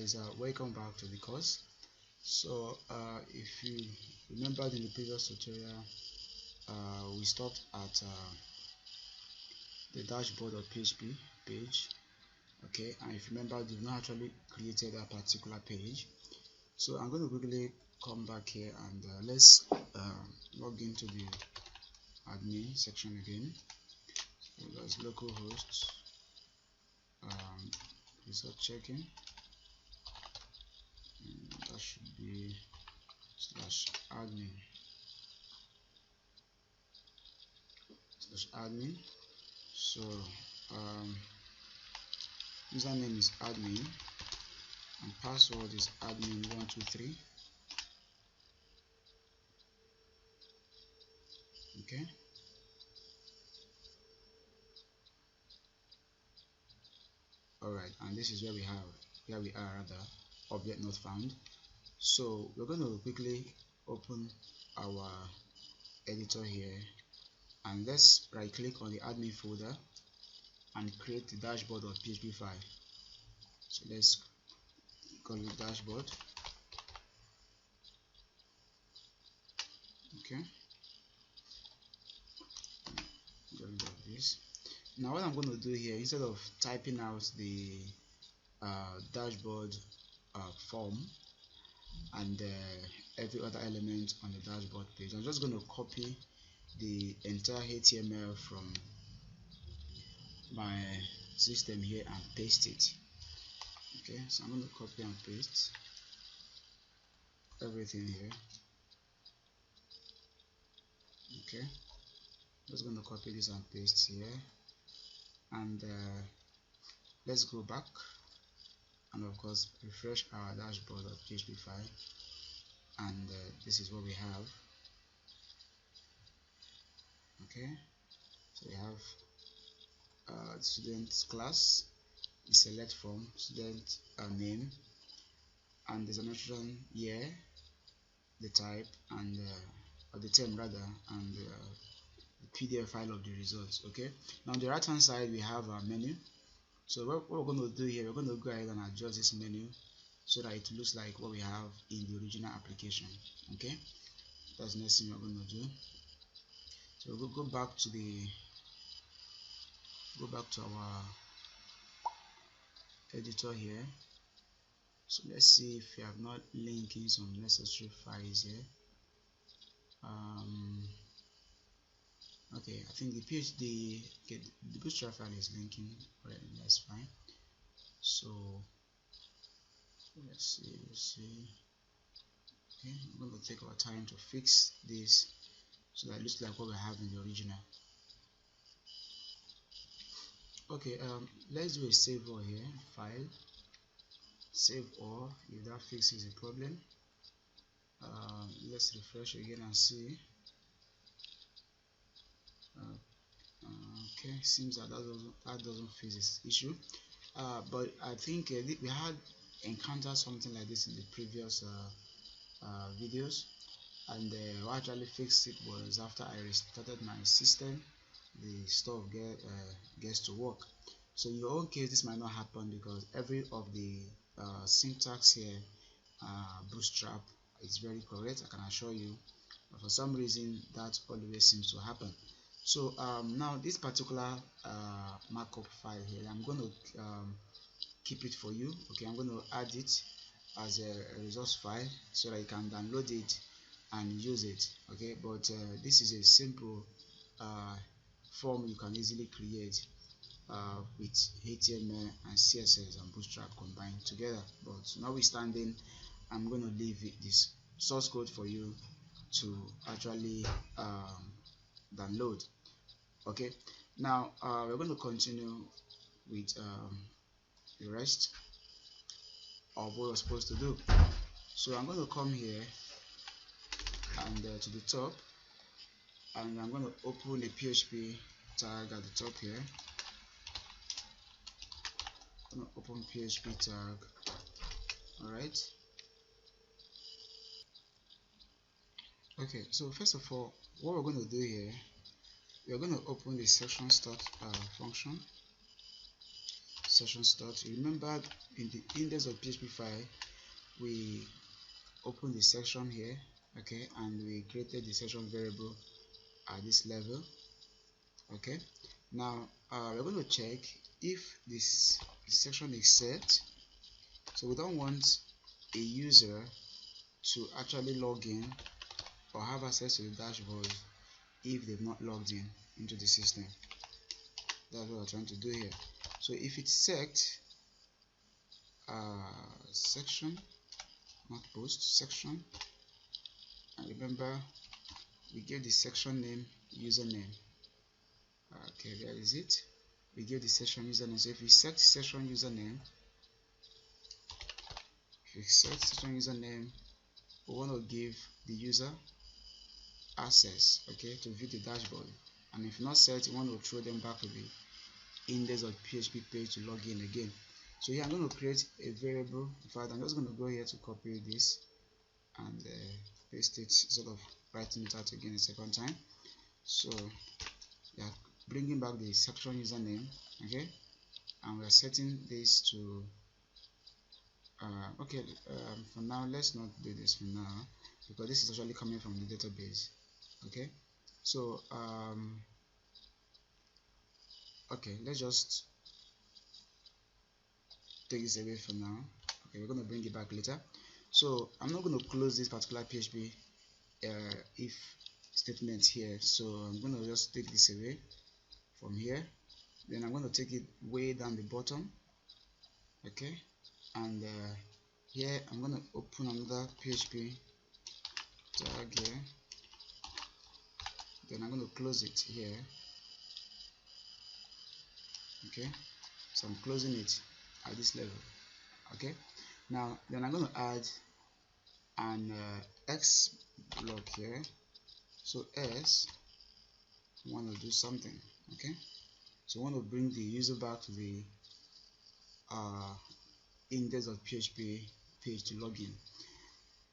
guys, welcome back to the course. So if you remembered in the previous tutorial, we stopped at the dashboard of PHP page. Okay, and if you remember, you've not actually created a particular page. So I'm going to quickly come back here and let's log into the admin section again. So that's localhost, result checking, and that should be /admin /admin. So username is admin and password is admin123. Okay, alright, and this is where we are rather, object not found. So we're going to quickly open our editor here and let's right click on the admin folder and create the dashboard of PHP file. So let's call it dashboard. Okay, get rid of this. Now what I'm going to do here, instead of typing out the dashboard form and every other element on the dashboard page, I'm just going to copy the entire HTML from my system here and paste it. Okay, so I'm going to copy and paste everything here. Okay, just going to copy this and paste here, and let's go back and of course refresh our dashboard of PHP file, and this is what we have. Okay, so we have student class, the select form, student name, and there's an option year, the type, and or the term rather, and the PDF file of the results. Okay, now on the right hand side we have our menu. So what we're going to do here, we're going to go ahead and adjust this menu so that it looks like what we have in the original application. Okay, that's the next thing we're going to do. So we'll go back to our editor here. So let's see if we have not linking some necessary files here. Okay, I think the bootstrap file is linking already. That's fine. So let's see. Okay, we're going to take our time to fix this so that it looks like what we have in the original. Okay, let's do a save all here. File, save all. If that fixes the problem, let's refresh again and see. Okay, seems that doesn't fix this issue. But I think we had encountered something like this in the previous videos, and what actually fixed it was after I restarted my system, the stuff gets to work. So in your own case, this might not happen because every of the syntax here, bootstrap, is very correct, I can assure you, but for some reason that always seems to happen. So now this particular markup file here, I'm going to keep it for you. Okay, I'm going to add it as a resource file so that you can download it and use it. Okay, but this is a simple form you can easily create with HTML and CSS and Bootstrap combined together. But notwithstanding, I'm going to leave this source code for you to actually download. Okay, now we're going to continue with the rest of what we're supposed to do. So I'm going to come here and to the top, and I'm going to open a PHP tag at the top here. I'm going to open PHP tag. Alright. Okay, so first of all, what we're going to do here, we're going to open the section start function. session start. Remember, in the index.php file we opened the section here, okay, and we created the session variable at this level. Okay, now we're going to check if this section is set. So we don't want a user to actually log in or have access to the dashboard if they've not logged in into the system. That's what we're trying to do here. So if it's set, section, not post, section, and remember we give the section name username. Okay, there is it. We give the session username. So if we set session username, we want to give the user access, okay, to view the dashboard. And if not set, we want to throw them back to the index.php page to log in again. So here I'm going to create a variable. In fact, I'm just going to go here to copy this and paste it instead of writing it out again a second time. So yeah, bringing back the section username, okay, and we're setting this to okay, for now let's not do this for now because this is actually coming from the database. Okay, so okay, let's just take this away for now. Okay, we're going to bring it back later. So I'm not going to close this particular PHP if statement here, so I'm going to just take this away from here. Then I'm going to take it way down the bottom, okay, and here I'm going to open another PHP tag here. Then I'm going to close it here, okay. So I'm closing it at this level, okay. Now then I'm going to add an X block here. So S, I want to do something, okay. So I want to bring the user back to the index.php page to log in.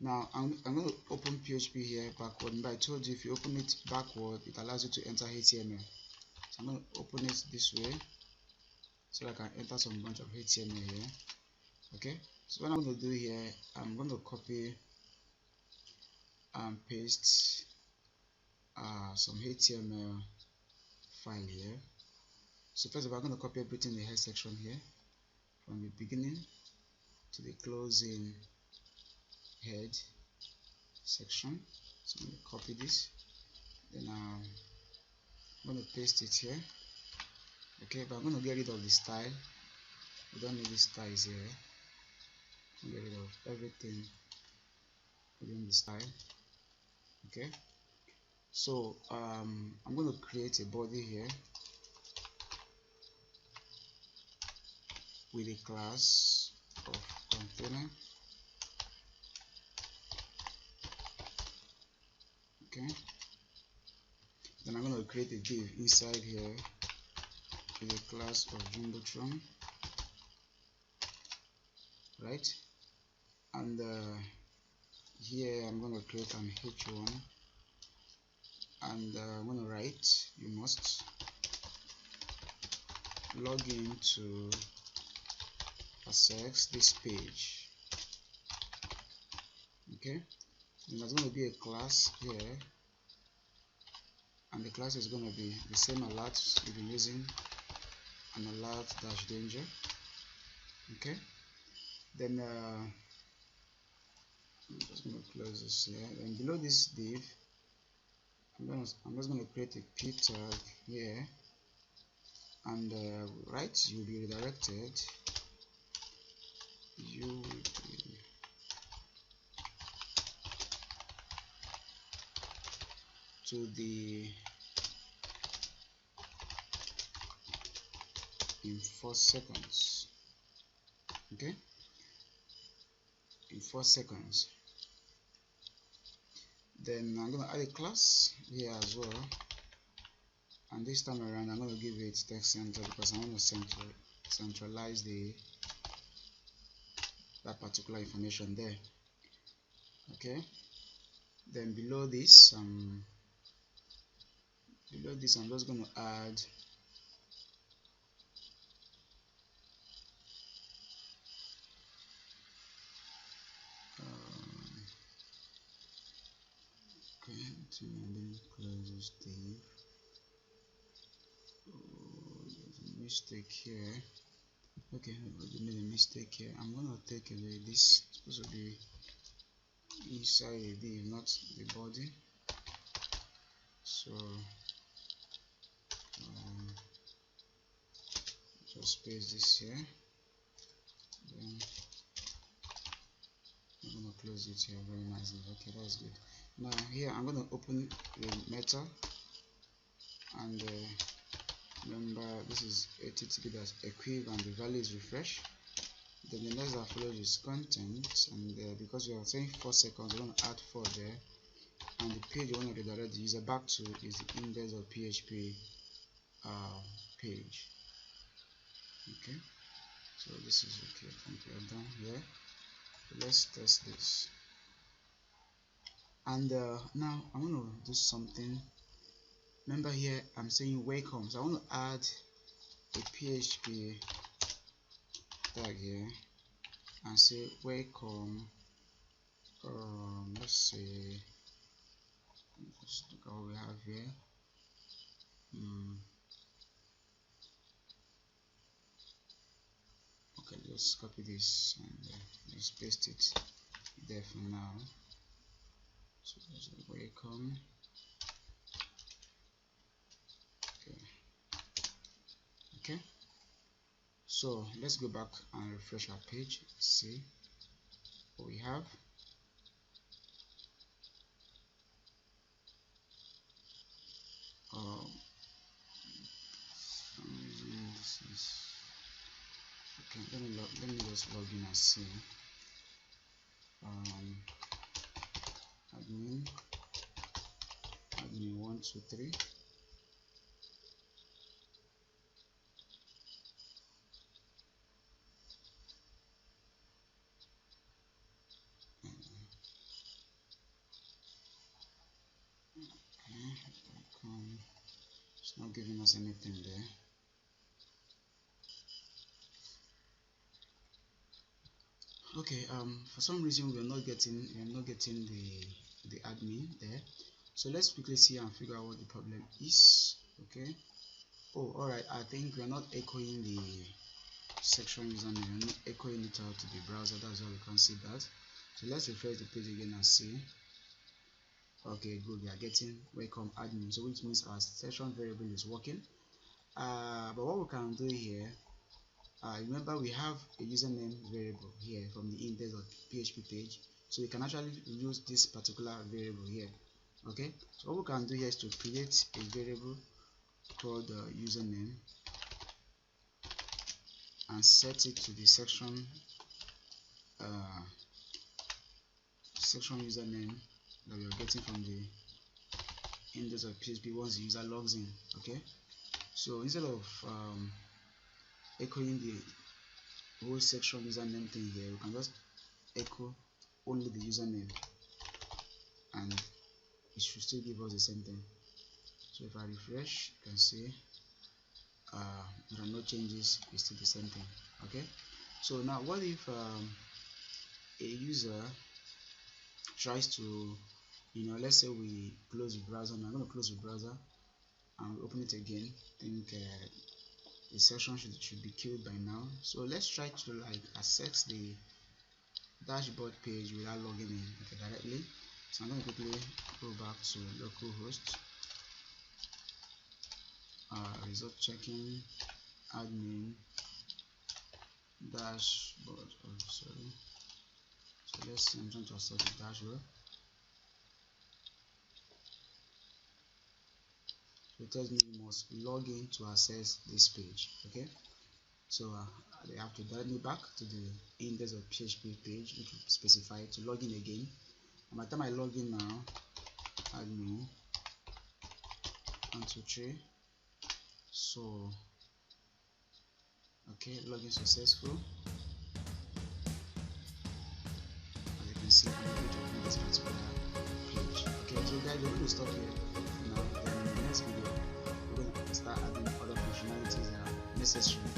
Now I'm going to open PHP here backward. Remember I told you if you open it backward, it allows you to enter HTML. So I'm going to open it this way so I can enter some bunch of HTML here. Okay. So what I'm going to do here, I'm going to copy and paste some HTML file here. So first of all, I'm going to copy everything in the head section here from the beginning to the closing head section. So I'm going to copy this, then I'm going to paste it here. Okay, but I'm going to get rid of the style. We don't need the styles here. I'm going to get rid of everything within the style. Okay, so I'm going to create a body here with a class of container. Okay, then I'm going to create a div inside here with a class of jumbotron, right? And here I'm going to create an h1, and I'm going to write, you must log in to access this page. Okay, and there's going to be a class here, and the class is going to be the same alert you've been using, an alert dash danger. Okay, then I'm just going to close this here. And below this div, I'm just going to create a p tag here, and right, you'll be redirected. You will be to the in 4 seconds. Okay, in 4 seconds. Then I'm going to add a class here as well, and this time around I'm going to give it text center because I want to centralize that particular information there. Okay, then below this I'm just going to add Okay, and then close this div. Oh, there's a mistake here. Okay, we made a mistake here. I'm gonna take away this. It's supposed to be inside the div, not the body. So just paste this here. Then I'm gonna close it here very nicely. Okay, that's good. Now here I'm gonna open the meta, and remember this is http that's equiv and the value is refresh. Then the next that follows is content, and because we are saying 4 seconds, we're going to add 4 there, and the page you want to redirect the user back to is the index.php page. Okay, so this is okay. I think we are done here. Let's test this. And now I'm going to do something. Remember here I'm saying welcome, so I want to add a PHP tag here and say welcome. Let's see, just look at what we have here. Okay, let's copy this and let's paste it there for now. So there's a welcome. Okay, so let's go back and refresh our page. See what we have. This is okay. Let me just log in and see. Admin 1 2 3. It's not giving us anything there. Okay, for some reason we're not getting the admin there. So let's quickly see and figure out what the problem is. Okay. Oh, alright, I think we're not echoing the section username, we're not echoing it out to the browser. That's why we can't see that. So let's refresh the page again and see. Okay, good, we are getting welcome admin, so which means our section variable is working. But what we can do here, remember we have a username variable here from the index.php page, so we can actually use this particular variable here. Okay, so what we can do here is to create a variable called username and set it to the section username that we are getting from the index.php once the user logs in. Okay, so instead of echoing the whole section username thing here, we can just echo only the username and it should still give us the same thing. So if I refresh, you can see there are no changes, it's still the same thing. Okay, so now what if a user tries to, let's say we close the browser. Now I'm going to close the browser and open it again. I think the section should be killed by now. So let's try to access the dashboard page without logging in directly. So I'm going to quickly go back to localhost, result checking, admin, dashboard. Oh, sorry. So let's see, I'm trying to access the dashboard. So it tells me you must log in to access this page. Okay, so they have to direct me back to the index.php page, which will specify to log in again. And by the time I log in now, admin 1 2 3. So okay, login successful. As you can see, I'm able to open this particular page. Okay, so guys, we're going to stop here now. Then in the next video, we're going to start adding other functionalities that are necessary